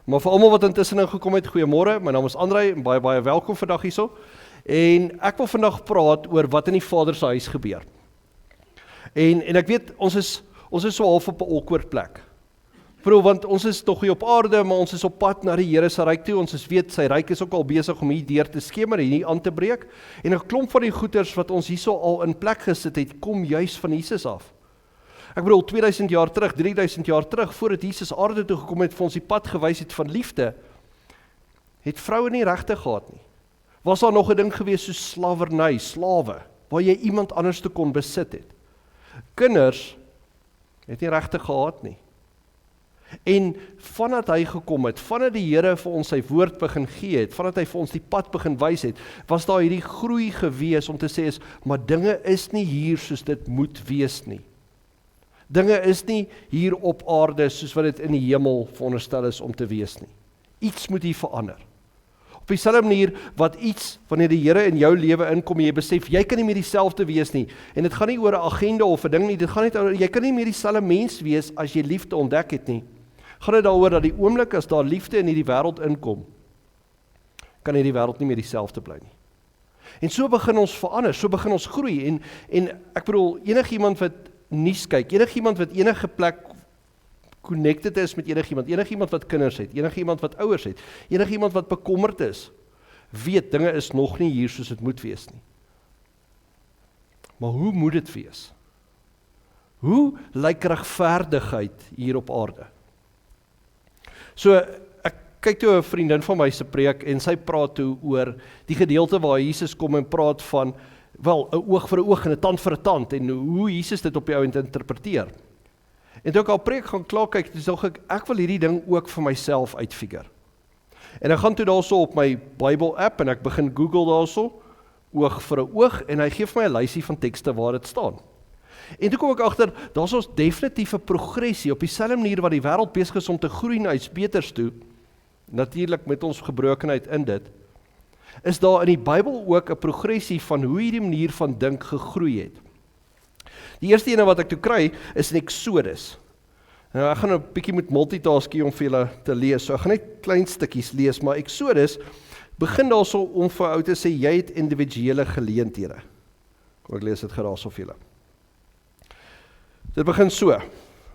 Maar vir almal wat intussen gekom het, goeiemôre, my naam is André, en baie welkom vandag hierso. En ek wil vandag praat oor wat in die Vader se huis gebeur. En ek weet, ons is so half op 'n awkward plek. Want ons is tog hier op aarde, maar ons is op pad na die Here se ryk toe. Ons weet, sy ryk is ook al besig om hier deur te skemer en hier aan te breek. En 'n klomp van die goeders wat ons hierso al in plek gesit het, kom juis van Jesus af. Ek bedoel, 2000 jaar terug, 3000 jaar terug, voordat Jesus aarde toe gekom het, vir ons die pad gewys het van liefde, het vroue nie regte gehad nie. Was daar nog 'n ding gewees soos slawerny, slawe, waar jy iemand anders te kon besit het? Kinders het nie regte gehad nie. En vandat hy gekom het, vandat die Here vir ons sy woord begin gee het, vandat hy vir ons die pad begin wys het, was daar hierdie groei gewees om te sê is, maar dinge is nie hier soos dit moet wees nie. Dinge is nie hier op aarde soos wat dit in die hemel veronderstel is om te wees nie. Iets moet hier verander. Op dieselfde manier wat iets, wanneer die Here in jou lewe inkom, jy besef, jy kan nie meer dieselfde wees nie. En dit gaan nie oor 'n agenda of 'n ding nie, dit gaan net oor, jy kan nie meer dieselfde mens wees as jy liefde ontdek het nie. Gaan dit daaroor dat die oomblik as daar liefde in hierdie wêreld inkom, kan hierdie wêreld nie meer dieselfde bly nie. En so begin ons verander, so begin ons groei. En ek bedoel, enigiemand wat nuus kyk, enigiemand wat enige plek connected is met enigiemand wat kinders het, enigiemand wat ouers het, enigiemand wat bekommerd is, weet, dinge is nog nie hier soos dit moet wees nie. Maar hoe moet dit wees? Hoe lyk regverdigheid hier op aarde? So, ek kyk toe 'n vriendin van my se preek en sy praat toe oor die gedeelte waar Jesus kom en praat van, wel, 'n oog vir 'n oog en 'n tand vir 'n tand, en hoe Jesus dit op die ouend interpreteer. En toe ek al preek gaan klaar kyk, toe dink ek wil hierdie ding ook vir myself uitfigure. En ek gaan toe daarso op my Bible app en ek begin Google daarso, oog vir 'n oog, en hy gee vir my 'n lysie van tekste waar dit staan. En toe kom ek agter, daar's ons definitief 'n progressie op dieselfde manier wat die wêreld besig is om te groei na iets beters toe, natuurlik met ons gebrokenheid in dit, is daar in die Bybel ook 'n progressie van hoe hierdie manier van dink gegroei het. Die eerste ene wat ek toe kry, is in Exodus. Nou, ek gaan 'n bietjie met multitaskie om vir julle te lees, so ek gaan net klein stukkies lees, maar Exodus begin daarso om vir ou te sê, jy het individuele geleenthede. Kom ek lees dit daarso vir julle. Dit begin so,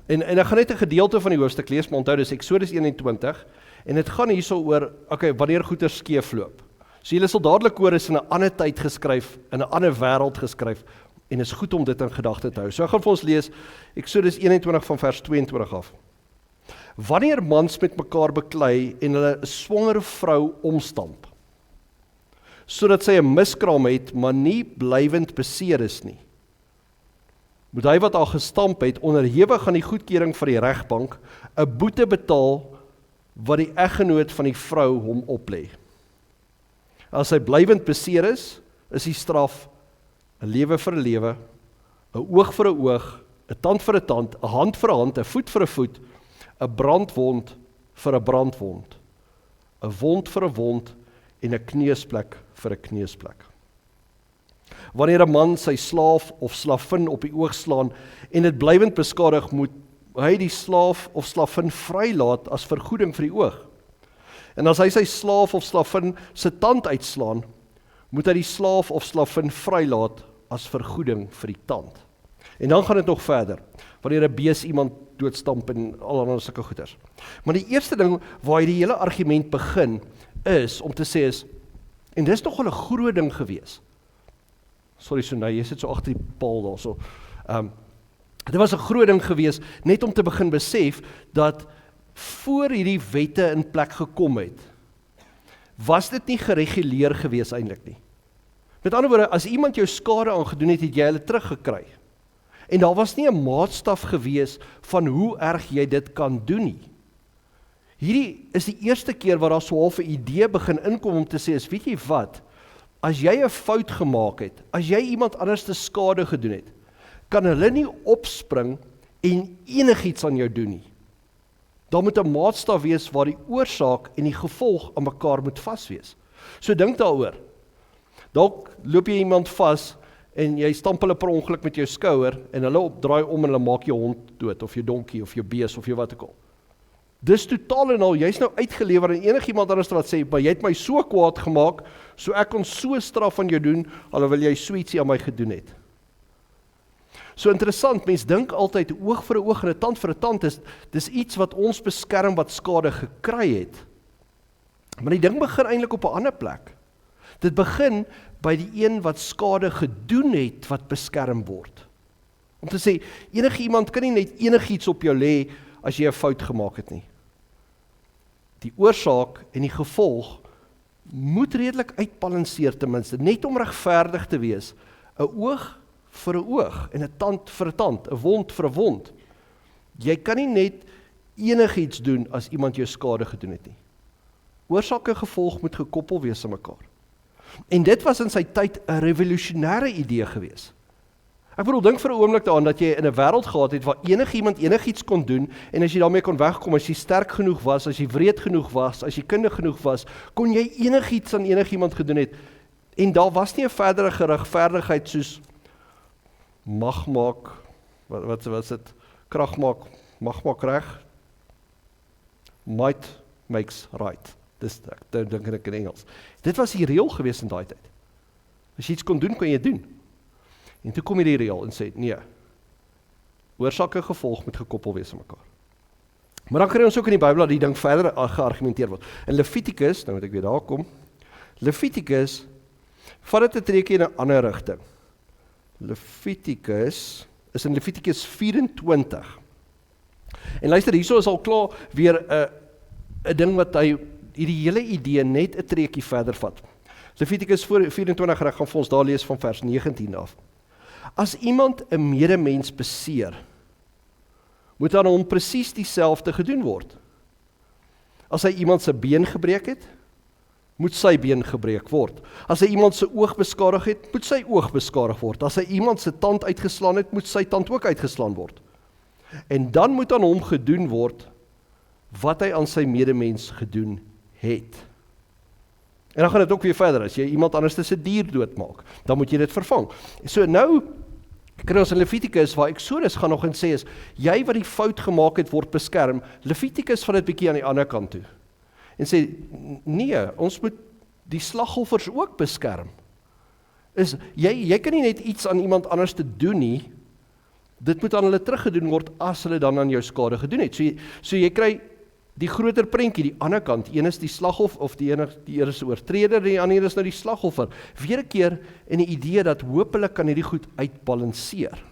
en ek gaan net 'n gedeelte van die hoofstuk lees, maar onthou, dis Exodus 21, en dit gaan hierso oor, wanneer goeie skeefloop. So julle sal dadelik hoor, is in 'n ander tyd geskryf, in 'n ander wêreld geskryf, en is goed om dit in gedagte te hou. So ek gaan vir ons lees, Exodus 21 van vers 22 af. Wanneer mans met mekaar beklei en hulle 'n swangere vrou omstamp, sodat sy 'n miskraam het, maar nie blywend beseer is nie, moet hy wat haar gestamp het, onderhewig aan die goedkeuring van die regbank, 'n boete betaal wat die eggenoot van die vrou hom oplê. As hy blywend beseer is die straf 'n lewe vir 'n lewe, 'n oog vir 'n oog, 'n tand vir 'n tand, 'n hand vir 'n hand, 'n voet vir 'n voet, 'n brandwond vir 'n brandwond, 'n wond vir 'n wond en 'n kneusplek vir 'n kneusplek. Wanneer 'n man sy slaaf of slavin op die oog slaan en dit blywend beskadig, moet hy die slaaf of slavin vrylaat as vergoeding vir die oog. En as hy sy slaaf of slavin se tand uitslaan, moet hy die slaaf of slavin vrylaat as vergoeding vir die tand. En dan gaan dit nog verder, wanneer 'n bees iemand doodstamp en allerlei sulke goeders. Maar die eerste ding waar die hele argument begin, is om te sê is, en dis nogal 'n groot ding gewees. Sorry, so nou, jy sit so agter die paal daar, so. Dit was 'n groot ding gewees, net om te begin besef, dat voor hierdie wette in plek gekom het, was dit nie gereguleer gewees eintlik nie. Met ander woorde, as iemand jou skade aangedoen het, het jy hulle teruggekry. En daar was nie 'n maatstaf gewees van hoe erg jy dit kan doen nie. Hierdie is die eerste keer waar daar so half 'n idee begin inkom om te sê, is, weet jy wat, as jy 'n fout gemaak het, as jy iemand anders te skade gedoen het, kan hulle nie opspring en enigiets aan jou doen nie. Daar moet 'n maatstaf wees waar die oorsaak en die gevolg aan mekaar moet vas wees. So dink daaroor. Dalk loop jy iemand vas en jy stamp hulle per ongeluk met jou skouer en hulle draai om en hulle maak jou hond dood, of jou donkie, of jou bees, of jou wat ook al. Dis totaal en al, jy's nou uitgelewer en enigiemand anders wat sê, maar jy het my so kwaad gemaak, so ek kon so straf aan jou doen, alhoewel jy so ietsie aan my gedoen het. So interessant, mens dink altyd, oog vir 'n oog en 'n tand vir 'n tand, dis iets wat ons beskerm wat skade gekry het. Maar die ding begin eintlik op 'n ander plek. Dit begin by die een wat skade gedoen het, wat beskerm word. Om te sê, enige iemand kan nie net enigiets op jou lê, as jy 'n fout gemaak het nie. Die oorsaak en die gevolg moet redelik uitbalanseer ten minste, net om regverdig te wees. 'n Oog vir 'n oog en 'n tand vir 'n tand, 'n wond vir 'n wond. Jy kan nie net enigiets doen as iemand jou skade gedoen het nie. Oorsaak en gevolg moet gekoppel wees aan mekaar. En dit was in sy tyd 'n revolusionêre idee gewees. Ek bedoel, dink vir 'n oomblik daaraan dat jy in 'n wêreld gehad het waar enigiemand enigiets kon doen en as jy daarmee kon wegkom, as jy sterk genoeg was, as jy wreed genoeg was, as jy kundig genoeg was, kon jy enigiets aan enigiemand gedoen het. En daar was nie 'n verdere geregverdigheid soos mag maak, wat was dit? Krag maak, mag maak reg. Might makes right. Dis ek dink ek in Engels. Dit was die reël gewees in daai tyd. As jy iets kon doen, kon jy doen. En toe kom hierdie reël en sê, nee, oorsaak en gevolg moet gekoppel wees aan mekaar. Maar dan kry ons ook in die Bybel dat die ding verder geargumenteer word. In Levitikus, nou moet ek weer daar kom, Levitikus, vat dit 'n treukie in 'n ander rigting. Levitikus, is in Levitikus 24. En luister, hierso is al klaar weer 'n ding wat hy, hierdie hele idee net 'n treukie verder vat. Levitikus 24, ek gaan vir ons daar lees van vers 19 af. As iemand 'n medemens beseer, moet aan hom presies dieselfde gedoen word. As hy iemand se been gebreek het, moet sy been gebreek word. As hy iemand se oog beskadig het, moet sy oog beskadig word. As hy iemand se tand uitgeslaan het, moet sy tand ook uitgeslaan word. En dan moet aan hom gedoen word wat hy aan sy medemens gedoen het. En dan gaan dit ook weer verder, as jy iemand anders se dier doodmaak, dan moet jy dit vervang. So nou, kry ons in Levitikus, waar Exodus gaan nog en sê is, jy wat die fout gemaak het, word beskerm. Levitikus van dit bietjie aan die ander kant toe. En sê, nee, ons moet die slagoffers ook beskerm. Jy kan nie net iets aan iemand anders te doen nie, dit moet aan hulle teruggedoen word, as hulle dan aan jou skade gedoen het. So jy kry die groter prentjie, die ander kant, een is die slagoffer, of die een is oortreder, die ander is nou die slagoffer. Weer 'n keer in die idee dat hopelik kan hierdie goed uitbalanseer.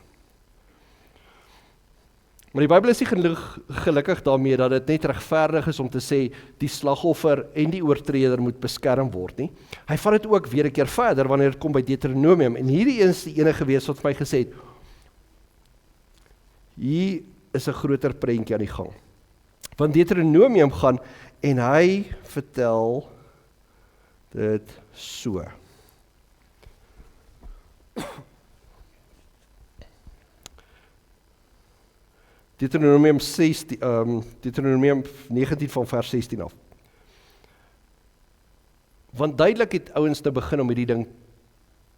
Maar die Bybel is nie gelukkig daarmee dat dit net regverdig is om te sê die slagoffer en die oortreder moet beskerm word nie. Hy vat dit ook weer 'n keer verder wanneer dit kom by Deuteronomium, en hierdie is die enige gewees wat vir my gesê het, hier is 'n groter prentjie aan die gang. Want Deuteronomium gaan en hy vertel dit so. Deuteronomium 19 van vers 16 af. Want duidelik het ouens nou begin om hierdie ding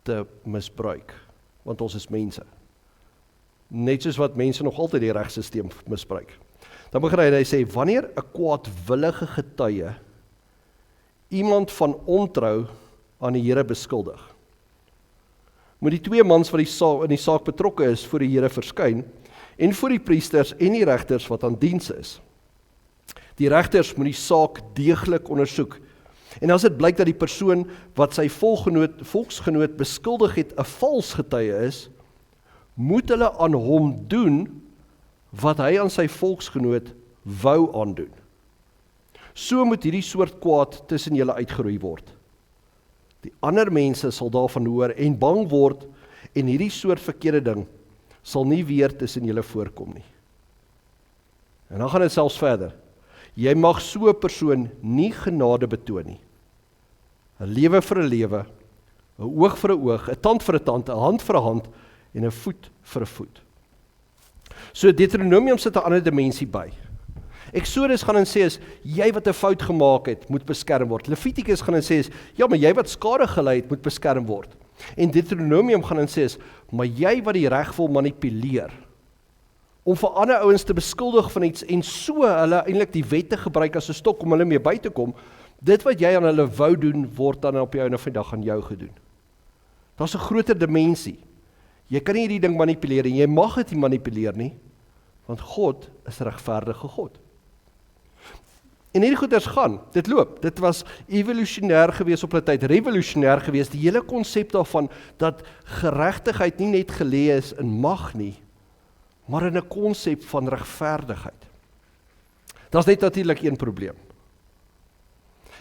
te misbruik, want ons is mense. Net soos wat mense nog altyd die regstelsel misbruik. Dan begin hy sê, wanneer 'n kwaadwillige getuie iemand van ontrou aan die Here beskuldig, moet die twee mans wat in die saak betrokke is voor die Here verskyn, en voor die priesters en die regters wat aan diens is. Die regters moet die saak deeglik ondersoek, en as dit blyk dat die persoon wat sy volksgenoot beskuldig het 'n vals getuie is, moet hulle aan hom doen wat hy aan sy volksgenoot wou aandoen. So moet hierdie soort kwaad tussen julle uitgeroei word. Die ander mense sal daarvan hoor en bang word, en hierdie soort verkeerde ding sal nie weer tussen julle voorkom nie. En dan gaan dit selfs verder. Jy mag so 'n persoon nie genade betoon nie. 'n lewe vir 'n lewe, 'n oog vir 'n oog, 'n tand vir 'n tand, 'n hand vir 'n hand, en 'n voet vir 'n voet. So Deuteronomium sit 'n ander dimensie by. Exodus gaan en sê is, jy wat 'n fout gemaak het, moet beskerm word. Levitikus gaan en sê is, ja, maar jy wat skade gely het, moet beskerm word. En Deuteronomium gaan en sê is, maar jy wat die reg wil manipuleer, om vir ander ouens te beskuldig van iets en so hulle eintlik die wette gebruik as 'n stok om hulle mee by te kom, dit wat jy aan hulle wou doen, word dan op die einde van die dag aan jou gedoen. Daar's 'n groter dimensie. Jy kan nie hierdie ding manipuleer en jy mag dit nie manipuleer nie, want God is 'n regverdige God. En hierdie goeders gaan, dit loop, dit was evolusionêr gewees op 'n tyd, revolusionêr gewees, die hele konsep daarvan, dat geregtigheid nie net geleë is in mag nie, maar in 'n konsep van regverdigheid. Daar's net natuurlik een probleem.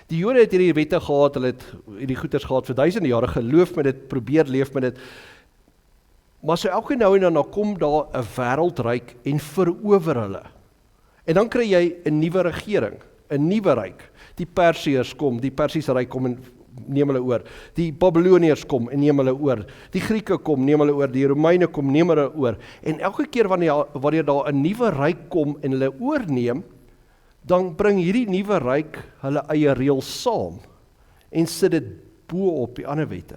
Die Jode het hierdie wette gehad, hulle het hierdie goeders gehad vir duisende jare, geloof met dit, probeer leef met dit, maar so elke nou en dan kom daar 'n wêreldryk en verower hulle. En dan kry jy 'n nuwe regering, 'n nuwe ryk. Die Persiërs kom, die Persiese ryk kom en neem hulle oor. Die Babiloniërs kom en neem hulle oor. Die Grieke kom, neem hulle oor. Die Romeine kom, neem hulle oor. En elke keer wanneer daar 'n nuwe ryk kom en hulle oorneem, dan bring hierdie nuwe ryk hulle eie reëls saam en sit dit bo op die ander wette.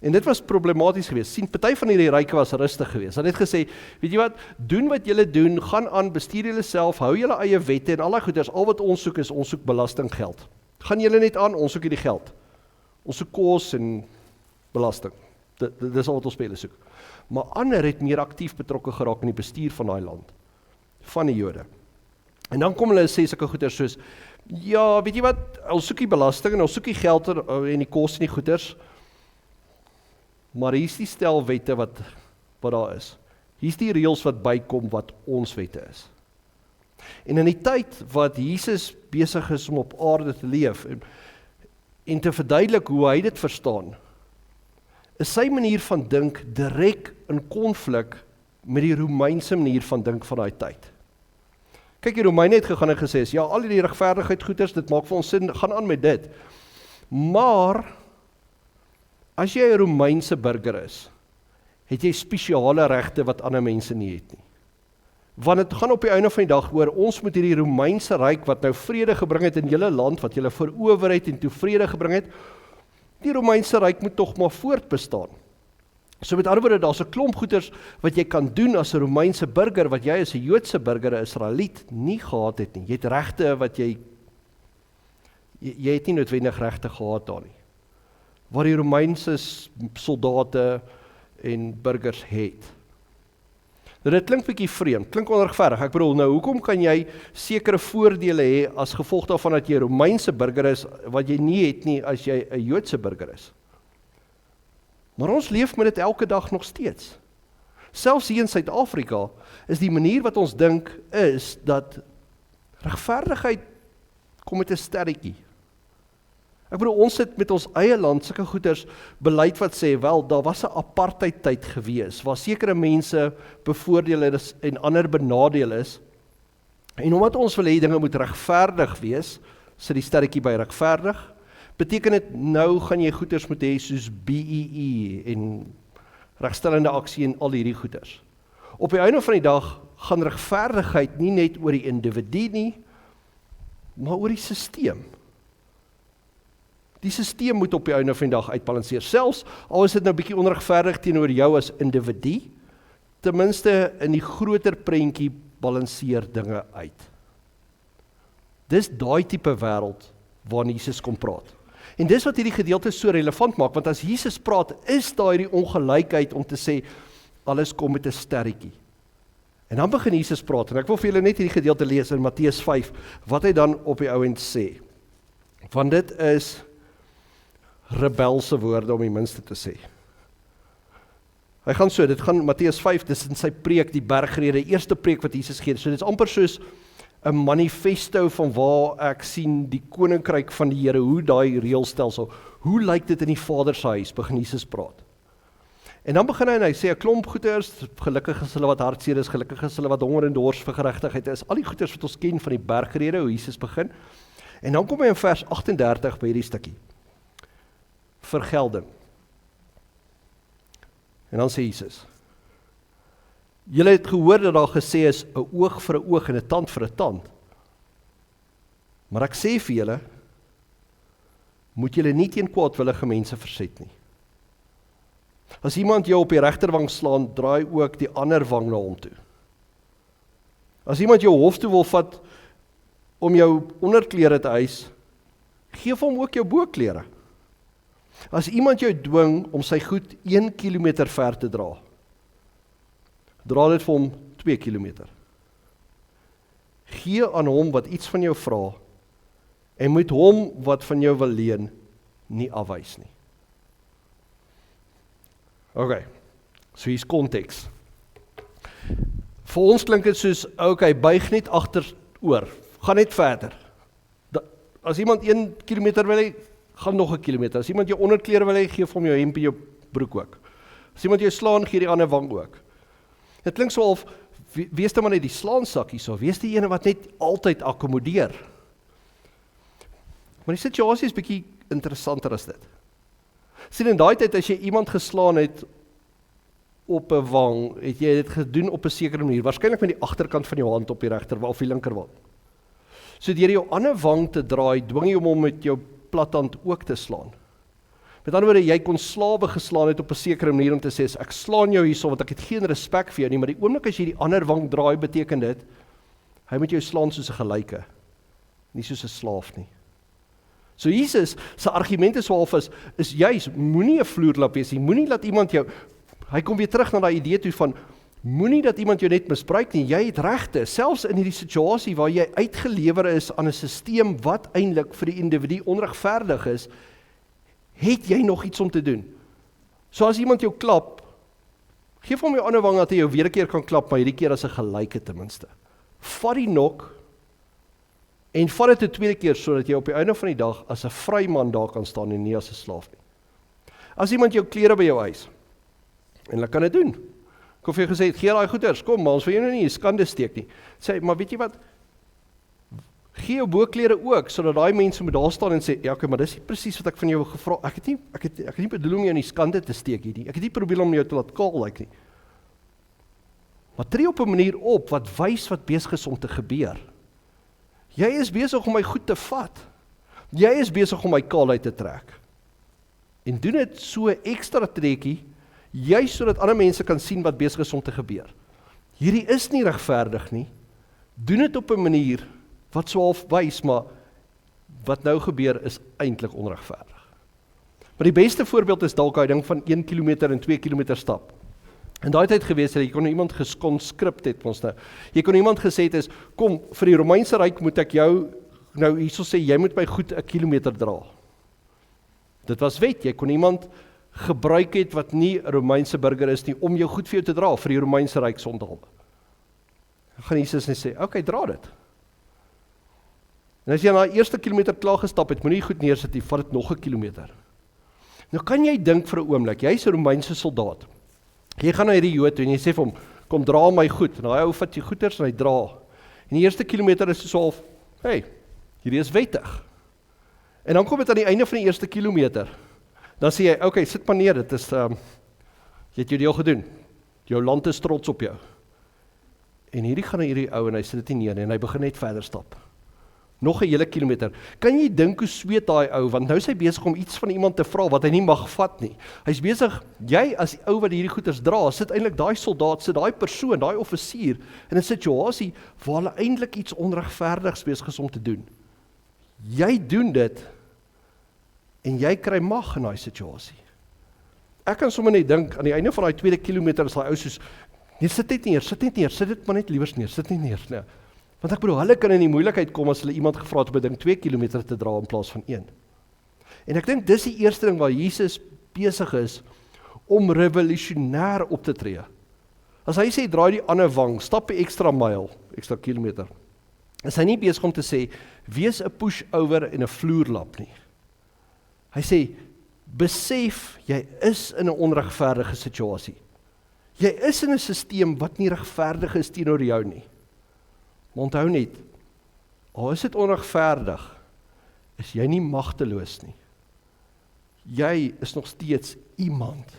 En dit was problematies geweest. Sien, party van hierdie ryke was rustig geweest. Hulle het gesê, weet jy wat, doen wat julle doen, gaan aan, bestuur julle self, hou julle eie wette en al daai goeders, al wat ons soek is, ons soek belastinggeld. Gaan julle net aan, ons soek hierdie geld. Ons soek kos en belasting. Dis al wat ons by julle soek. Maar ander het meer aktief betrokke geraak in die bestuur van daai land, van die Jode. En dan kom hulle sê sulke goeders soos, ja, weet jy wat, ons soek die belasting en ons soek die geld en die kos en die goeders, maar hier is die stel wette wat daar is. Hier is die reëls wat bykom wat ons wette is. En in die tyd wat Jesus besig is om op aarde te leef en te verduidelik hoe hy dit verstaan, is sy manier van dink direk in konflik met die Romeinse manier van dink van daai tyd. Kyk, die Romeine het gegaan en gesê, ja, al die regverdigheid goeders, dit maak vir ons sin, gaan aan met dit. Maar as jy 'n Romeinse burger is, het jy spesiale regte wat ander mense nie het nie. Want dit gaan op die einde van die dag oor, ons moet hierdie Romeinse ryk wat nou vrede gebring het in julle land, wat julle verower het en toe vrede gebring het, die Romeinse ryk moet tog maar voortbestaan. So met ander woorde, daar's 'n klomp goeders wat jy kan doen as 'n Romeinse burger, wat jy as 'n Joodse burger, 'n Israeliet, nie gehad het nie. Jy het regte wat jy het nie noodwendig regte gehad daar nie. Waar die Romeinse soldate en burgers het. Nou dit klink bietjie vreemd, klink onregverdig. Ek bedoel, nou hoekom kan jy sekere voordele hê as gevolg daarvan dat jy 'n Romeinse burger is, wat jy nie het nie as jy 'n Joodse burger is? Maar ons leef met dit elke dag nog steeds. Selfs hier in Suid-Afrika is die manier wat ons dink is dat regverdigheid kom met 'n sterretjie. Ek bedoel, ons sit met ons eie land sulke goeders beleid wat sê, wel, daar was 'n apartheid tyd gewees, waar sekere mense bevoordeel is en ander benadeel is. En omdat ons wil hê dinge moet regverdig wees, sit die sterretjie by regverdig, beteken dit nou gaan jy goeders moet hê soos BEE en regstellende aksie en al hierdie goeders. Op die einde van die dag gaan regverdigheid nie net oor die individu nie, maar oor die sisteem. Die sisteem moet op die einde van die dag uitbalanseer. Selfs al is dit nou bietjie onregverdig teenoor jou as individu, ten minste in die groter prentjie balanseer dinge uit. Dis daai tipe wêreld waarin Jesus kom praat. En dis wat hierdie gedeelte so relevant maak, want as Jesus praat, is daar hierdie ongelykheid om te sê, alles kom met 'n sterretjie. En dan begin Jesus praat, en ek wil vir julle net hierdie gedeelte lees in Matteus 5, wat hy dan op die ou end sê. Want dit is rebelse woorde om die minste te sê. Hy gaan so, dit gaan Matteus 5, dis in sy preek, die bergrede, eerste preek wat Jesus gee. So dit is amper soos 'n manifesto van waar ek sien die koninkryk van die Here, hoe daai reëlstelsel, hoe lyk dit in die Vader se huis, begin Jesus praat. En dan begin hy en hy sê 'n klomp goeders, gelukkig is hulle wat hartseer is, gelukkig is hulle wat honger en dors vir geregtigheid is, al die goeders wat ons ken van die bergrede, hoe Jesus begin. En dan kom hy in vers 38 by hierdie stukkie. Vergelding. En dan sê Jesus, julle het gehoor dat daar gesê is, 'n oog vir 'n oog en 'n tand vir 'n tand. Maar ek sê vir julle, moet julle nie teen kwaadwillige mense verset nie. As iemand jou op die regterwang slaan, draai ook die ander wang na hom toe. As iemand jou hof toe wil vat om jou onderklere te eis, gee vir hom ook jou boklere. As iemand jou dwing om sy goed 1 kilometer ver te dra, dra dit vir hom 2 kilometer. Gee aan hom wat iets van jou vra, en moet hom wat van jou wil leen, nie afwys nie. Ok, so hier's konteks. Vir ons klink dit soos, ok, buig net agteroor, gaan net verder. As iemand 1 kilometer wil hê, gaan nog 1 kilometer. As iemand jou onderklere wil hê, gee vir hom jou hemp en jou broek ook. As iemand jou slaan, gee die ander wang ook. Dit klink so of, wees maar net die slaansakkie so, wees die ene wat net altyd akkommodeer. Maar die situasie is bietjie interessanter as dit. Sien, in daai tyd, as jy iemand geslaan het op 'n wang, het jy dit gedoen op 'n sekere manier, waarskynlik met die agterkant van jou hand op die regter of die linkerwang. So deur jou ander wang te draai, dwing jy hom om met jou plathand ook te slaan. Met ander woorde, jy kon slawe geslaan het op 'n sekere manier om te sê, ek slaan jou hierso, want ek het geen respek vir jou nie, maar die oomblik as jy die ander wang draai, beteken dit, hy moet jou slaan soos 'n gelyke, nie soos 'n slaaf nie. So Jesus, sy argument is half is juis, moenie 'n vloerlap wees nie, moenie laat iemand jou, hy kom weer terug na daai idee toe van, moenie dat iemand jou net misbruik nie, jy het regte, selfs in hierdie situasie waar jy uitgelewer is aan 'n stelsel wat eintlik vir die individu onregverdig is, het jy nog iets om te doen. So as iemand jou klap, geef hom jou ander wang dat hy jou weer 'n keer kan klap, maar hierdie keer as 'n gelyke ten minste. Vat die nok en vat dit 'n tweede keer sodat jy op die einde van die dag as 'n vryman daar kan staan en nie as 'n slaaf nie. As iemand jou klere by jou eis, en hulle kan dit doen. Ek het vir jou gesê, gee daai goeders, kom, maar ons wil jou nou nie skande steek nie. Sê, maar weet jy wat? Gee jou boklere ook, sodat daai mense moet daar staan en sê, ja, okay, maar dis nie presies wat ek van jou gevra. Ek het nie bedoel om jou in die skande te steek hier nie. Ek het nie probeer om jou te laat kaal lyk nie. Maar tree op 'n manier op wat wys wat besig is om te gebeur. Jy is besig om my goed te vat. Jy is besig om my kaal uit te trek. En doen dit so ekstra trekkie, juist sodat ander mense kan sien wat besig is om te gebeur. Hierdie is nie regverdig nie. Doen dit op 'n manier wat so half wys, maar wat nou gebeur is eintlik onregverdig. Maar die beste voorbeeld is dalk daai ding van 1 kilometer en 2 kilometer stap. In daai tyd gewees het, jy kon iemand geskonskrip het ons nou. Jy kon iemand gesê het is, kom, vir die Romeinse Ryk moet ek jou nou hierso sê, jy moet my goed 1 kilometer dra. Dit was wet, jy kon iemand gebruik het wat nie 'n Romeinse burger is nie, om jou goed vir jou te dra, vir die Romeinse Ryk sondaal. Dan gaan Jesus net sê, okay, dra dit. En as jy na die eerste kilometer klaar gestap het, moenie goed neersit nie, vat dit nog 1 kilometer. Nou kan jy dink vir 'n oomblik, jy is 'n Romeinse soldaat. Jy gaan na hierdie Jood toe en jy sê vir hom, kom dra my goed. En daai ou vat jy goeders en hy dra. En die eerste kilometer is so half, hey, hierdie is wettig. En dan kom dit aan die einde van die eerste kilometer. Dan sê jy, okay, sit maar neer, dit is, jy het jou deel gedoen. Jou land is trots op jou. En hierdie gaan na hierdie ou en hy sit dit nie neer en hy begin net verder stap. Nog 'n hele kilometer. Kan jy dink hoe sweet daai ou, want nou is hy besig om iets van iemand te vra wat hy nie mag vat nie. Hy's besig, jy as die ou wat hierdie goeders dra, sit eintlik daai soldaat, sit daai persoon, daai offisier in 'n situasie waar hulle eintlik iets onregverdigs besig is om te doen. Jy doen dit en jy kry mag in daai situasie. Ek kan sommer net dink aan die einde van daai tweede kilometer is daai ou soos, nee, sit net neer, sit dit maar net liewers neer, sit net neer. Nee. Want ek bedoel, hulle kan in die moeilikheid kom as hulle iemand gevra het om 'n ding 2 kilometer te dra in plaas van 1. En ek dink dis die eerste ding waar Jesus besig is om revolusionêr op te tree. As hy sê, draai die ander wang, stap 'n ekstra myl, ekstra kilometer, is hy nie besig om te sê, wees 'n pushover en 'n vloerlap nie. Hy sê, besef, jy is in 'n onregverdige situasie. Jy is in 'n stelsel wat nie regverdig is teenoor jou nie. Maar onthou net, al is dit onregverdig, is jy nie magteloos nie. Jy is nog steeds iemand.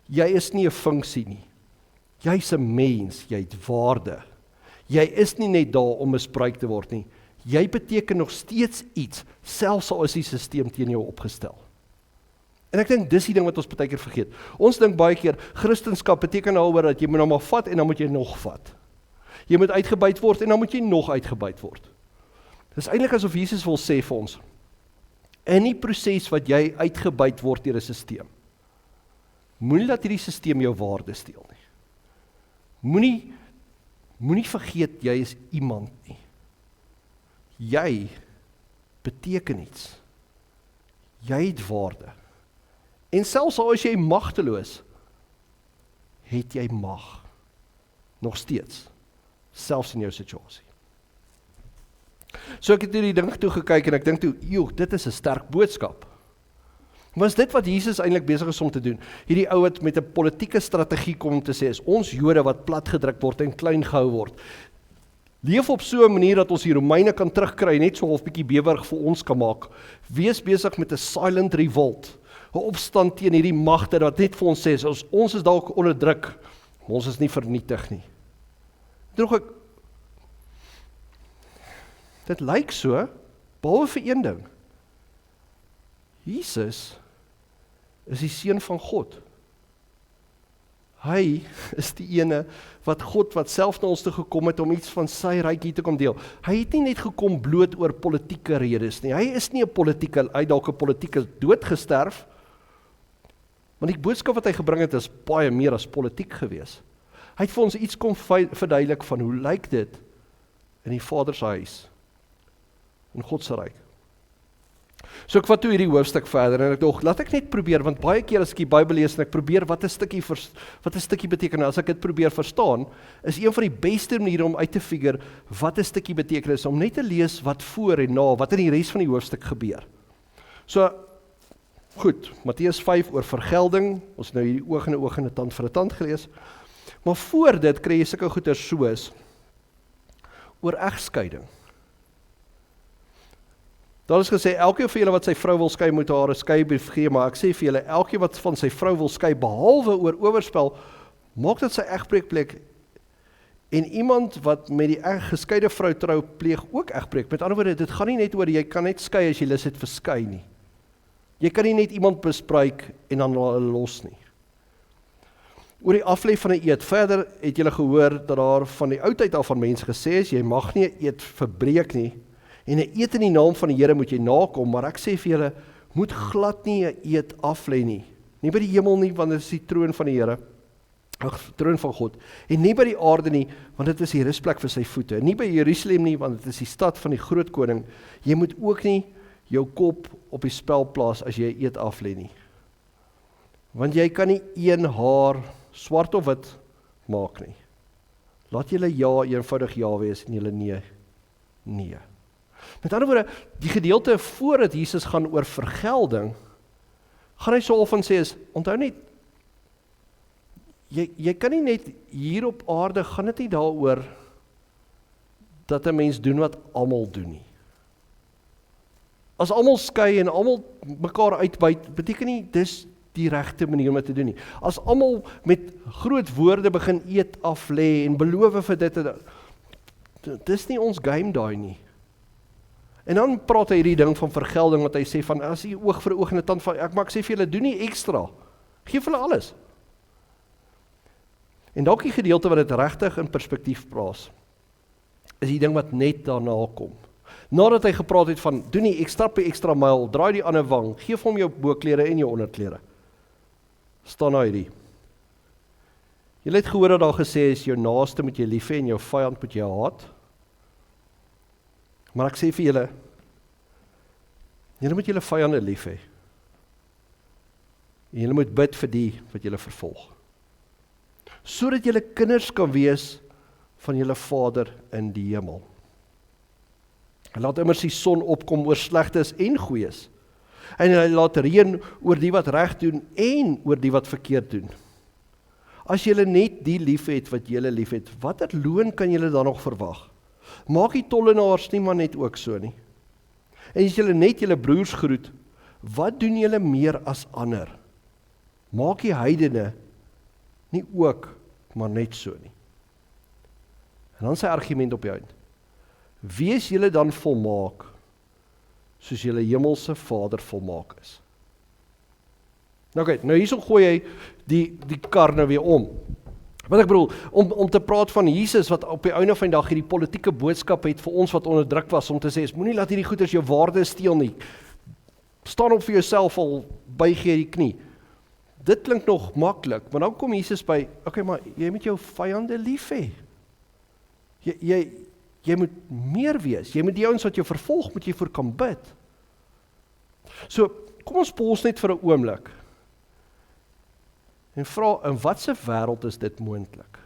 Jy is nie 'n funksie nie. Jy's 'n mens, jy het waarde. Jy is nie net daar om misbruik te word nie. Jy beteken nog steeds iets, selfs al is die stelsel teen jou opgestel. En ek dink dis die ding wat ons baie keer vergeet. Ons dink baie keer, Christendom beteken daaroor dat jy moet nou maar vat en dan moet jy nog vat. Jy moet uitgebuit word en dan moet jy nog uitgebuit word. Dit is eintlik asof Jesus wil sê vir ons, in die proses wat jy uitgebuit word deur 'n stelsel, moenie dat hierdie stelsel jou waarde steel nie. Moenie vergeet jy is iemand nie. Jy beteken iets. Jy het waarde. En selfs al is jy magteloos, het jy mag. Nog steeds. Selfs in jou situasie. So ek het hierdie ding toe gekyk en ek dink toe, dit is 'n sterk boodskap. Maar is dit wat Jesus eintlik besig is om te doen? Hierdie ou wat met 'n politieke strategie kom om te sê, is ons Jode wat platgedruk word en klein gehou word. Leef op so 'n manier dat ons die Romeine kan terugkry, net so half bietjie bewerig vir ons kan maak. Wees besig met 'n silent revolt, 'n opstand teen hierdie magte wat net vir ons sê, ons is dalk onderdruk, maar ons is nie vernietig nie. Dit lyk so, behalwe vir een ding. Jesus is die seun van God. Hy is die ene wat self na ons toe gekom het om iets van sy ryk hier te kom deel. Hy het nie net gekom bloot oor politieke redes nie. Hy is nie 'n politieke, hy het dalk 'n politieke dood gesterf, maar die boodskap wat hy gebring het is baie meer as politiek gewees. Hy het vir ons iets kom verduidelik van hoe lyk dit in die Vader se huis, in God se ryk. So ek vat toe hierdie hoofstuk verder en ek dink, laat ek net probeer, want baie keer as ek die Bybel lees en ek probeer wat 'n stukkie beteken, as ek dit probeer verstaan, is een van die beste maniere om uit te figure wat 'n stukkie beteken is, om net te lees wat voor en na, wat in die res van die hoofstuk gebeur. So, goed, Matteus 5 oor vergelding, ons het nou hierdie oog in 'n oog en 'n tand vir 'n tand gelees, maar voor dit kry jy sulke goeters soos oor egskeiding. Daar is gesê, elkeen van julle wat sy vrou wil skei, moet haar 'n skeibrief gee, maar ek sê vir julle, elkeen wat van sy vrou wil skei, behalwe oor oorspel, maak dit sy egbreekplek, en iemand wat met die geskeide vrou trou, pleeg ook egbreek. Met ander woorde, dit gaan nie net oor, jy kan net skei as jy lus het vir skei nie. Jy kan nie net iemand bespreek en dan los nie. Oor die aflê van 'n eed, verder het julle gehoor, dat daar van die oudheid af van mense gesê is, jy mag nie 'n eed verbreek nie, en 'n eed in die naam van die Here moet jy nakom, maar ek sê vir julle, moet glad nie 'n eed aflê nie. Nie by die hemel nie, want dit is die troon van die Here, troon van God, en nie by die aarde nie, want dit is die rusplek vir sy voete, en nie by Jerusalem nie, want dit is die stad van die groot koning. Jy moet ook nie jou kop op die spel plaas as jy 'n eed aflê nie. Want jy kan nie een haar swart of wit maak nie. Laat julle ja eenvoudig ja wees en julle nee, nee. Met ander woorde, die gedeelte voordat Jesus gaan oor vergelding, gaan hy so van sê is, onthou net, jy kan nie net hier op aarde, gaan dit nie daaroor, dat 'n mens doen wat almal doen nie. As almal skei en almal mekaar uitbuit, beteken nie, dis die regte manier om dit te doen nie. As almal met groot woorde begin eet aflê en beloof vir dit, dis nie ons game daai nie. En dan praat hy hierdie ding van vergelding, wat hy sê van, as jy oog vir oog en 'n tand van, maar ek sê vir julle, doen nie ekstra, geef hulle alles. En dalk die gedeelte wat dit regtig in perspektief plaas, is die ding wat net daarna kom. Nadat hy gepraat het van, doen nie extra myl, draai die ander wang, geef hom jou boklere en jou onderklere. Staan nou hierdie. Julle het gehoor dat daar gesê is, jou naaste moet jy lief hê en jou vyand moet jy haat. Maar ek sê vir julle moet julle vyande lief hê. En julle moet bid vir die wat julle vervolg. Sodat julle kinders kan wees van julle Vader in die hemel. Hy laat immers die son opkom oor slegtes en goeies. En hy laat reën oor die wat reg doen en oor die wat verkeerd doen. As julle net die lief het wat julle lief het, watter loon kan julle dan nog verwag? Maak die tollenaars nie maar net ook so nie. En as julle net julle broers groet, wat doen julle meer as ander? Maak die heidene nie ook maar net so nie. En dan sy argument op die eind. Wees julle dan volmaak, soos julle hemelse Vader volmaak is. Nou hierso gooi hy die kar nou weer om. Wat ek bedoel, om te praat van Jesus wat op die einde van die dag hierdie politieke boodskap het vir ons wat onderdruk was, om te sê, moenie laat hierdie goeders jou waarde steel nie. Staan op vir jouself, al buig jy die knie. Dit klink nog maklik, maar dan kom Jesus by, okay, maar jy moet jou vyande lief hê. Jy moet meer wees. Jy moet die ouens wat jou vervolg, moet jy voor kan bid. So, kom ons pos net vir 'n oomblik. En vra, in watse wêreld is dit moontlik?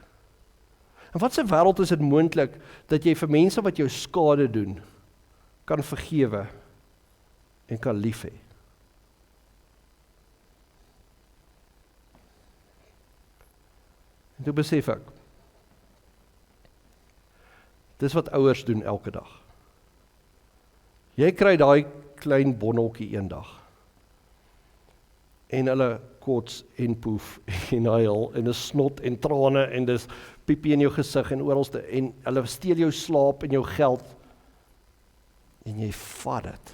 In watse wêreld is dit moontlik dat jy vir mense wat jou skade doen, kan vergewe en kan lief hê? En toe besef ek, dis wat ouers doen elke dag. Jy kry daai klein bonneltjie eendag, en hulle kots en poef en huil en dis snot en trane en dis piepie in jou gesig en oralste en hulle steel jou slaap en jou geld en jy vat dit.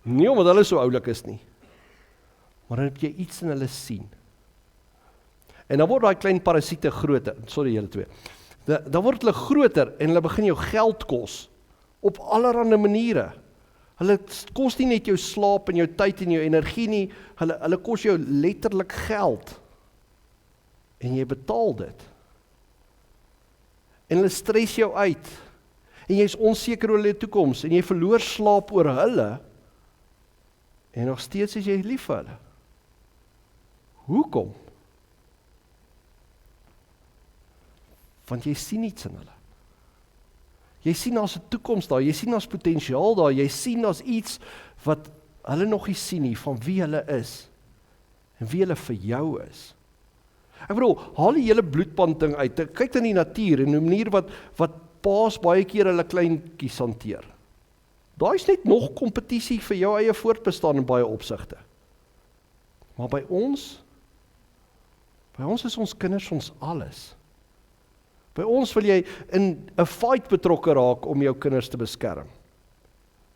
Nie omdat hulle so oulik is nie, maar dan het jy iets in hulle sien. En dan word daai klein parasiete groter, sorry julle twee, dan word hulle groter en hulle begin jou geld kos op allerlei maniere. Hulle kos nie net jou slaap en jou tyd en jou energie nie, hulle kos jou letterlik geld. En jy betaal dit. En hulle stres jou uit. En jy is onseker oor hulle toekoms en jy verloor slaap oor hulle. En nog steeds is jy lief vir hulle. Hoekom? Want jy sien iets in hulle. Jy sien daar's 'n toekoms daar, jy sien daar's potensiaal daar, jy sien daar's iets wat hulle nog nie sien nie, van wie hulle is, en wie hulle vir jou is. Ek bedoel, haal die hele bloedband ding uit, kyk in die natuur, en die manier wat paas baie keer hulle kleinkies hanteer. Daar is net nog kompetisie vir jou eie voortbestaan in baie opsigte. Maar by ons is ons kinders ons alles. By ons wil jy in 'n fight betrokke raak om jou kinders te beskerm.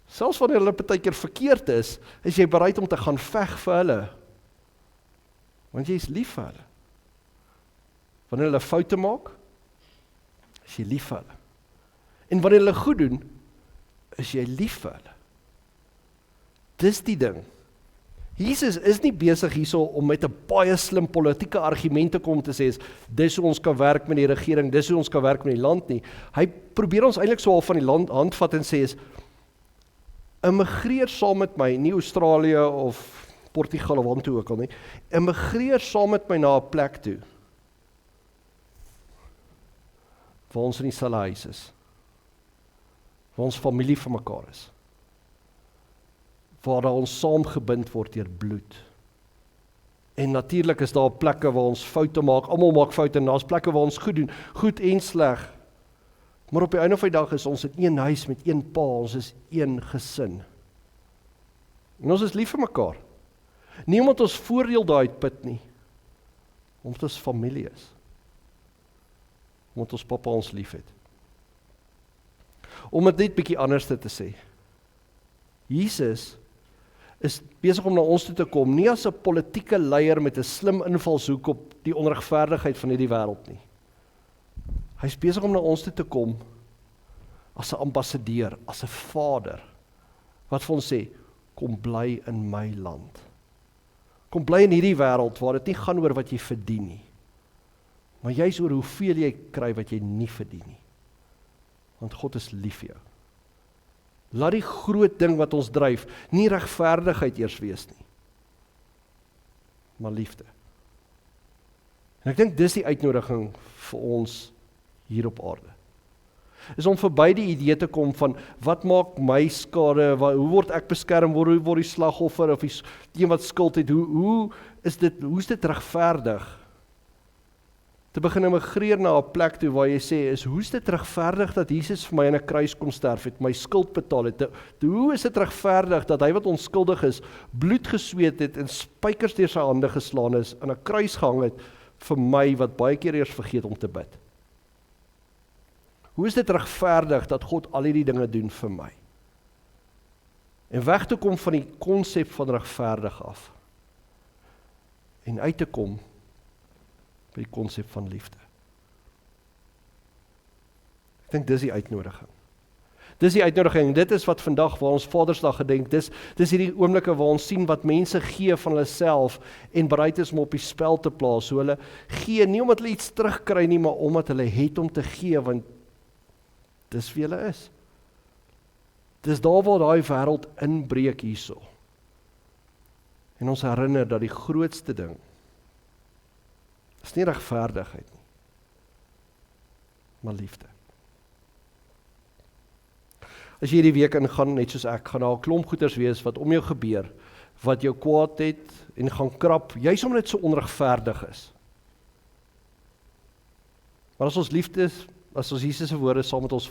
Selfs wanneer hulle partykeer verkeerd is jy bereid om te gaan veg vir hulle. Want jy is lief vir hulle. Wanneer hulle foute maak, is jy lief vir hulle. En wanneer hulle goed doen, is jy lief vir hulle. Dis die ding. Jesus is nie besig hierso om met 'n baie slim politieke argument te kom te sê, dis hoe ons kan werk met die regering, dis hoe ons kan werk met die land nie. Hy probeer ons eintlik so al van die land handvat en sê, immigreer saam met my, nie Australië of Portugal of waar toe ook al nie, immigreer saam met my na 'n plek toe, waar ons in dieselfde huis is, waar ons familie van mekaar is, waar ons saamgebind word deur bloed. En natuurlik is daar plekke waar ons foute maak, almal maak foute, en daar's plekke waar ons goed doen, goed en sleg. Maar op die einde van die dag is ons in een huis met een pa, ons is een gesin. En ons is lief vir mekaar. Nie omdat ons voordeel daai uitput nie, omdat ons familie is. Omdat ons pappa ons lief het. Om dit net bietjie anders te sê. Jesus is besig om na ons toe te kom, nie as 'n politieke leier met 'n slim invalshoek op die onregverdigheid van hierdie wêreld nie. Hy is besig om na ons toe te kom as 'n ambassadeur, as 'n vader, wat vir ons sê, kom bly in my land. Kom bly in hierdie wêreld waar dit nie gaan oor wat jy verdien nie, maar juis oor hoeveel jy kry wat jy nie verdien nie. Want God is lief vir jou. Laat die groot ding wat ons dryf, nie regverdigheid eers wees nie, maar liefde. En ek dink dis die uitnodiging vir ons hier op aarde. Is om verby die idee te kom van, wat maak my skade, hoe word ek beskerm, hoe word die slagoffer, of die een wat skuld het, hoe is dit regverdig? Te begin immigreer na 'n plek toe waar jy sê, hoe is dit regverdig dat Jesus vir my in 'n kruis kom sterf het, my skuld betaal het? Hoe is dit regverdig dat hy wat onskuldig is, bloed gesweet het en spykers deur sy hande geslaan is, in 'n kruis gehang het vir my wat baie keer eers vergeet om te bid? Hoe is dit regverdig dat God al hierdie dinge doen vir my? En weg te kom van die konsep van regverdig af. En uit te kom by die konsep van liefde. Ek dink dis die uitnodiging. Dis die uitnodiging, dit is wat vandag waar ons Vadersdag gedenk, dis hierdie oomblikke waar ons sien wat mense gee van hulle self en bereid is om op die spel te plaas, so hulle gee, nie omdat hulle iets terugkry nie, maar omdat hulle het om te gee, want dis wie hulle is. Dis daar waar daai wêreld inbreek hierso. En ons herinner dat die grootste ding is nie regverdigheid nie, maar liefde. As jy hierdie week ingaan, net soos ek, gaan daar 'n klomp goeters wees wat om jou gebeur, wat jou kwaad het en gaan krap, juis omdat dit so onregverdig is. Maar as ons liefde, as ons Jesus se woorde saam met ons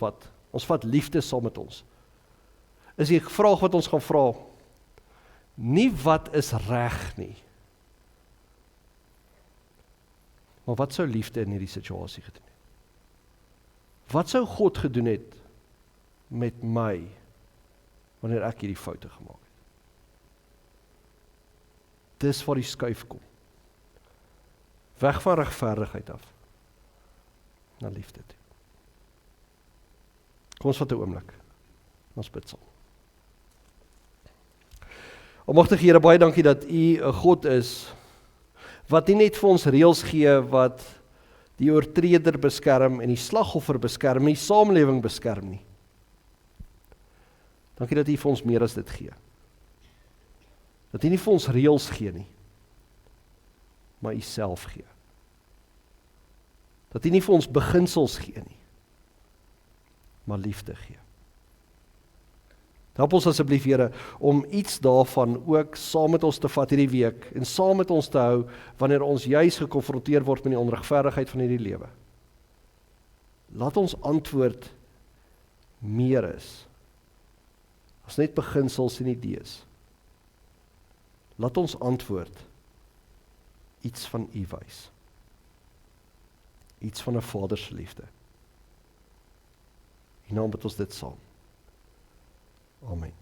vat liefde saam met ons, is die vraag wat ons gaan vra, nie wat is reg nie, maar wat sou liefde in hierdie situasie gedoen het? Wat sou God gedoen het met my, wanneer ek hierdie foute gemaak het? Dis waar die skuif kom. Weg van regverdigheid af, na liefde toe. Kom ons vat 'n oomblik, ons bid saam. Almagtige Here, baie dankie dat U 'n God is, wat nie net vir ons reëls gee, wat die oortreder beskerm en die slagoffer beskerm, en die samelewing beskerm nie. Dankie dat U vir ons meer as dit gee. Dat U nie vir ons reëls gee nie, maar U self gee. Dat U nie vir ons beginsels gee nie, maar liefde gee. Help ons asseblief, Here, om iets daarvan ook saam met ons te vat hierdie week, en saam met ons te hou, wanneer ons juis gekonfronteer word met die onregverdigheid van hierdie lewe. Laat ons antwoord meer is, as net beginsels en idees. Laat ons antwoord iets van U wys. Iets van 'n Vader se liefde. In naam bid ons dit saam. Amen.